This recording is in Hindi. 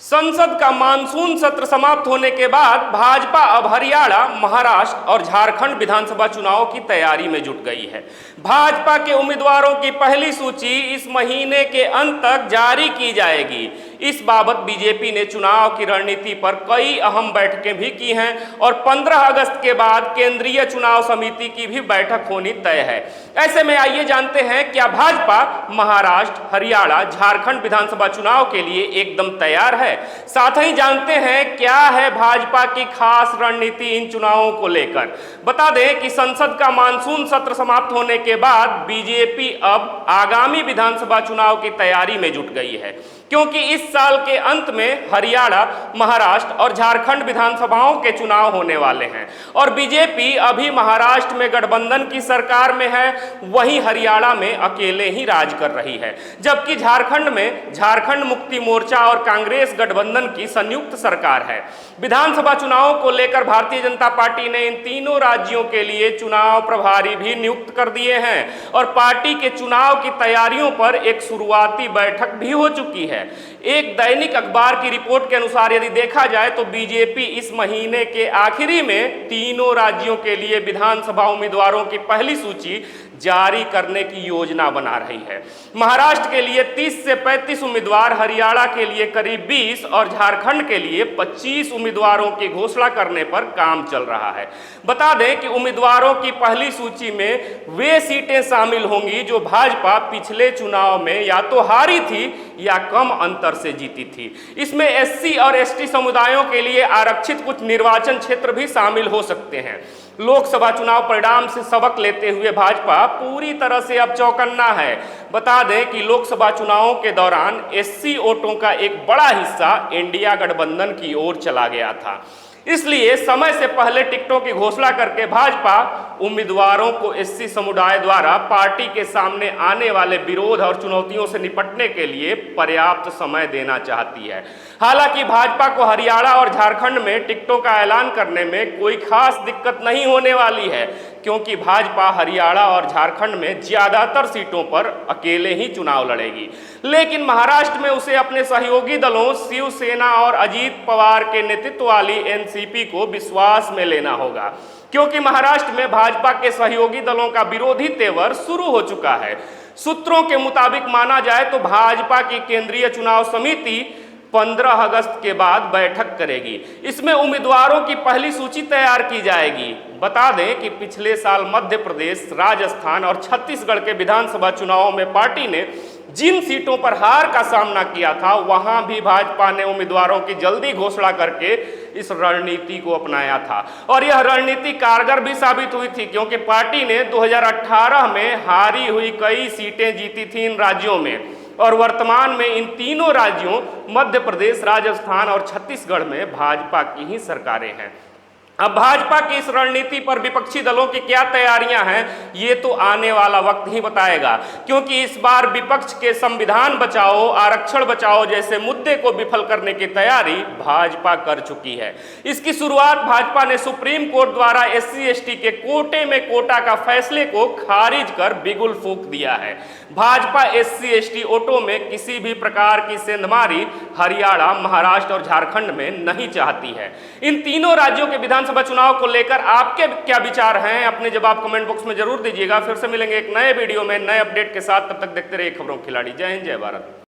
संसद का मानसून सत्र समाप्त होने के बाद भाजपा अब हरियाणा, महाराष्ट्र और झारखंड विधानसभा चुनाव की तैयारी में जुट गई है। भाजपा के उम्मीदवारों की पहली सूची इस महीने के अंत तक जारी की जाएगी। इस बाबत बीजेपी ने चुनाव की रणनीति पर कई अहम बैठकें भी की हैं और 15 अगस्त के बाद केंद्रीय चुनाव समिति की भी बैठक होनी तय है। ऐसे में आइए जानते हैं क्या भाजपा महाराष्ट्र, हरियाणा, झारखंड विधानसभा चुनाव के लिए एकदम तैयार है। साथ ही जानते हैं क्या है भाजपा की खास रणनीति इन चुनावों को लेकर। बता दें कि संसद का मानसून सत्र समाप्त होने के बाद बीजेपी अब आगामी विधानसभा चुनाव की तैयारी में जुट गई है, क्योंकि इस साल के अंत में हरियाणा, महाराष्ट्र और झारखंड विधानसभाओं के चुनाव होने वाले हैं और बीजेपी अभी महाराष्ट्र में गठबंधन की सरकार में है, वहीं हरियाणा में अकेले ही राज कर रही है, जबकि झारखंड में झारखंड मुक्ति मोर्चा और कांग्रेस गठबंधन की संयुक्त सरकार है। विधानसभा चुनावों को लेकर भारतीय जनता पार्टी ने इन तीनों राज्यों के लिए चुनाव प्रभारी भी नियुक्त कर दिए हैं और पार्टी के चुनाव की तैयारियों पर एक शुरुआती बैठक भी हो चुकी है। एक दैनिक अखबार की रिपोर्ट के अनुसार यदि देखा जाए तो बीजेपी इस महीने के आखिरी में तीनों राज्यों के लिए विधानसभा उम्मीदवारों की पहली सूची जारी करने की योजना बना रही है। महाराष्ट्र के लिए 30 से 35 उम्मीदवार, हरियाणा के लिए करीब 20 और झारखंड के लिए 25 उम्मीदवारों की घोषणा करने पर काम चल रहा है। बता दें कि उम्मीदवारों की पहली सूची में वे सीटें शामिल होंगी जो भाजपा पिछले चुनाव में या तो हारी थी या कम अंतर से जीती थी। इसमें एससी और एसटी समुदायों के लिए आरक्षित कुछ निर्वाचन क्षेत्र भी शामिल हो सकते हैं। लोकसभा चुनाव परिणाम से सबक लेते हुए भाजपा पूरी तरह से अब चौकन्ना है। बता दें कि लोकसभा चुनावों के दौरान एससी वोटों का एक बड़ा हिस्सा इंडिया गठबंधन की ओर चला गया था, इसलिए समय से पहले टिकटों की घोषणा करके भाजपा उम्मीदवारों को एससी समुदाय द्वारा पार्टी के सामने आने वाले विरोध और चुनौतियों से निपटने के लिए पर्याप्त समय देना चाहती है। हालांकि भाजपा को हरियाणा और झारखंड में टिकटों का ऐलान करने में कोई खास दिक्कत नहीं होने वाली है, क्योंकि भाजपा हरियाणा और झारखंड में ज्यादातर सीटों पर अकेले ही चुनाव लड़ेगी। लेकिन महाराष्ट्र में उसे अपने सहयोगी दलों शिवसेना और अजीत पवार के नेतृत्व वाली एनसीपी को विश्वास में लेना होगा, क्योंकि महाराष्ट्र में भाजपा के सहयोगी दलों का विरोधी तेवर शुरू हो चुका है। सूत्रों के मुताबिक माना जाए तो भाजपा की केंद्रीय चुनाव समिति 15 अगस्त के बाद बैठक करेगी। इसमें उम्मीदवारों की पहली सूची तैयार की जाएगी। बता दें कि पिछले साल मध्य प्रदेश, राजस्थान और छत्तीसगढ़ के विधानसभा चुनावों में पार्टी ने जिन सीटों पर हार का सामना किया था, वहां भी भाजपा ने उम्मीदवारों की जल्दी घोषणा करके इस रणनीति को अपनाया था और यह रणनीति कारगर भी साबित हुई थी, क्योंकि पार्टी ने 2018 में हारी हुई कई सीटें जीती थी इन राज्यों में और वर्तमान में इन तीनों राज्यों मध्य प्रदेश, राजस्थान और छत्तीसगढ़ में भाजपा की ही सरकारें हैं। अब भाजपा की इस रणनीति पर विपक्षी दलों की क्या तैयारियां हैं, ये तो आने वाला वक्त ही बताएगा, क्योंकि इस बार विपक्ष के संविधान बचाओ, आरक्षण बचाओ जैसे मुद्दे को विफल करने की तैयारी भाजपा कर चुकी है। इसकी शुरुआत भाजपा ने सुप्रीम कोर्ट द्वारा एससी एसटी के कोटे में कोटा का फैसले को खारिज कर बिगुल फूंक दिया है। भाजपा एससी एसटी वोटों में किसी भी प्रकार की सेंधमारी हरियाणा, महाराष्ट्र और झारखंड में नहीं चाहती है। इन तीनों राज्यों के विधानसभा चुनाव को लेकर आपके क्या विचार हैं, अपने जवाब कमेंट बॉक्स में जरूर दीजिएगा। फिर से मिलेंगे एक नए वीडियो में नए अपडेट के साथ, तब तक देखते रहिए खबरों खिलाड़ी। जय हिंद, जय भारत।